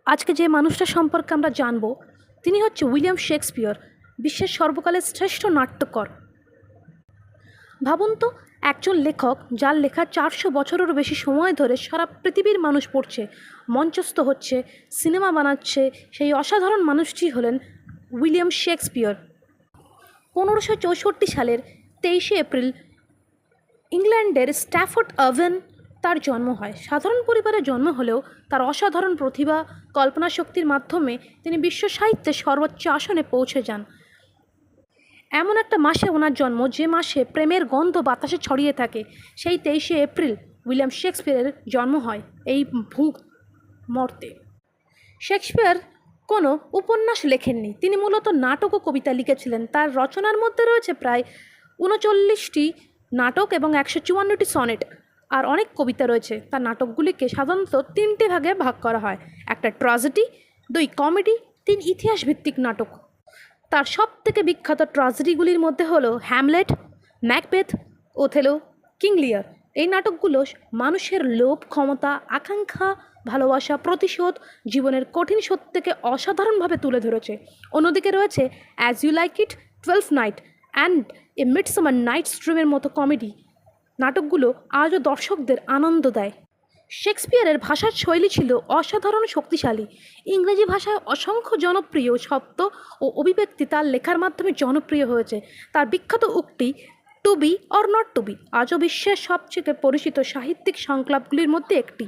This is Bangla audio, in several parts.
আজকে যে মানুষটা সম্পর্কে আমরা জানব তিনি হচ্ছে উইলিয়াম শেক্সপিয়র, বিশ্বের সর্বকালের শ্রেষ্ঠ নাট্যকার। ভাবুন তো, একজন লেখক যার লেখা 400 বছরেরও বেশি সময় ধরে সারা পৃথিবীর মানুষ পড়ছে, মঞ্চস্থ হচ্ছে, সিনেমা বানাচ্ছে, সেই অসাধারণ মানুষটি হলেন উইলিয়াম শেক্সপিয়র। 1564 সালের 23শে এপ্রিল ইংল্যান্ডের স্ট্যাফোর্ড অভেন তার জন্ম হয়। সাধারণ পরিবারে জন্ম হলেও তার অসাধারণ প্রতিভা, কল্পনা শক্তির মাধ্যমে তিনি বিশ্ব সাহিত্যের সর্বোচ্চ আসনে পৌঁছে যান। এমন একটা মাসে ওনার জন্ম যে মাসে প্রেমের গন্ধ বাতাসে ছড়িয়ে থাকে। সেই 23শে এপ্রিল উইলিয়াম শেক্সপিয়রের জন্ম হয় এই মর্তে। শেক্সপিয়র কোনো উপন্যাস লেখেননি, তিনি মূলত নাটক ও কবিতা লিখেছিলেন। তার রচনার মধ্যে রয়েছে প্রায় 39টি নাটক এবং 154টি সনেট, আর অনেক কবিতা রয়েছে। তার নাটকগুলিকে সাধারণত 3টে ভাগে ভাগ করা হয়: একটা ট্র্যাজেডি, 2 কমেডি, 3 ইতিহাস ভিত্তিক নাটক। তার সবথেকে বিখ্যাত ট্র্যাজেডিগুলির মধ্যে হলো হ্যামলেট, ম্যাকবেথ, ওথেলো, কিং লিয়ার। এই নাটকগুলো মানুষের লোভ, ক্ষমতা, আকাঙ্ক্ষা, ভালোবাসা, প্রতিশোধ, জীবনের কঠিন সত্যকে অসাধারণভাবে তুলে ধরেছে। অন্যদিকে রয়েছে as you like it, 12th night and a midsummer night's ড্রিমের মতো কমেডি। নাটকগুলো আজও দর্শকদের আনন্দ দেয়। শেক্সপিয়রের ভাষার শৈলী ছিল অসাধারণ শক্তিশালী। ইংরেজি ভাষায় অসংখ্য জনপ্রিয় শব্দ ও অভিব্যক্তি তার লেখার মাধ্যমে জনপ্রিয় হয়েছে। তার বিখ্যাত উক্তি to be or not to be আজও বিশ্বের সবচেয়ে পরিচিত সাহিত্যিক সংলাপগুলির মধ্যে একটি।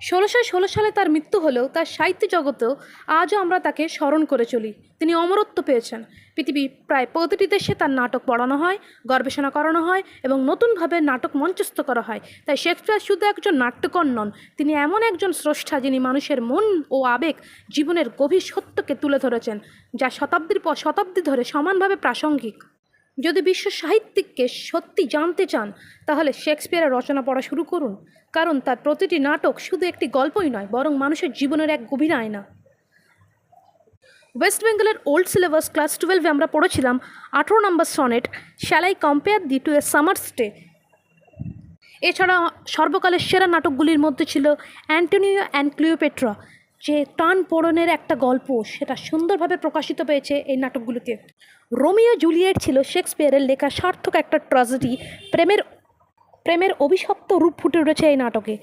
1616 সালে তার মৃত্যু হলেও তার সাহিত্য জগতেও আজও আমরা তাকে স্মরণ করে চলি। তিনি অমরত্ব পেয়েছেন। পৃথিবীর প্রায় প্রতিটি দেশে তার নাটক পড়ানো হয়, গবেষণা করানো হয় এবং নতুনভাবে নাটক মঞ্চস্থ করা হয়। তাই শেক্সপিয়র শুধু একজন নাট্যকার নন, তিনি এমন একজন স্রষ্টা যিনি মানুষের মন ও আবেগ, জীবনের গভীর সত্যকে তুলে ধরেছেন, যা শতাব্দীর পর শতাব্দী ধরে সমানভাবে প্রাসঙ্গিক। যদি বিশ্ব সাহিত্যিককে সত্যি জানতে চান তাহলে শেক্সপিয়রের রচনা পড়া শুরু করুন, কারণ তার প্রতিটি নাটক শুধু একটি গল্পই নয়, বরং মানুষের জীবনের এক গভীর আয়না। ওয়েস্ট বেঙ্গলের ওল্ড সিলেবাস ক্লাস 12-এ আমরা পড়েছিলাম 18 number sonnet, shall I compare thee to a summer's day. এছাড়া সর্বকালের সেরা নাটকগুলির মধ্যে ছিল অ্যান্টোনিও অ্যান্ড ক্লিওপেট্রা, যে টানপোড়েনের একটা গল্প, সেটা সুন্দরভাবে প্রকাশিত পেয়েছে এই নাটকগুলিতে। রোমিও জুলিয়েট ছিল শেক্সপিয়রের লেখা সার্থক একটা ট্র্যাজেডি। প্রেমের অভিশপ্ত রূপ ফুটে উঠেছে এই নাটকে।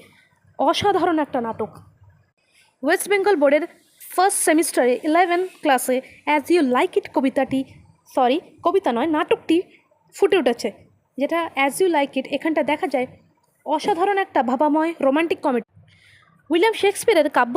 অসাধারণ একটা নাটক। ওয়েস্ট বেঙ্গল বোর্ডের ফার্স্ট সেমিস্টারে 11 ক্লাসে অ্যাজ ইউ লাইক ইট কবিতা নয়, নাটকটি ফুটে উঠেছে, যেটা অ্যাজ ইউ লাইক ইট। এখানটা দেখা যায় অসাধারণ একটা ভাবাময় রোমান্টিক কমেডি। উইলিয়াম শেক্সপিয়রের কাব্য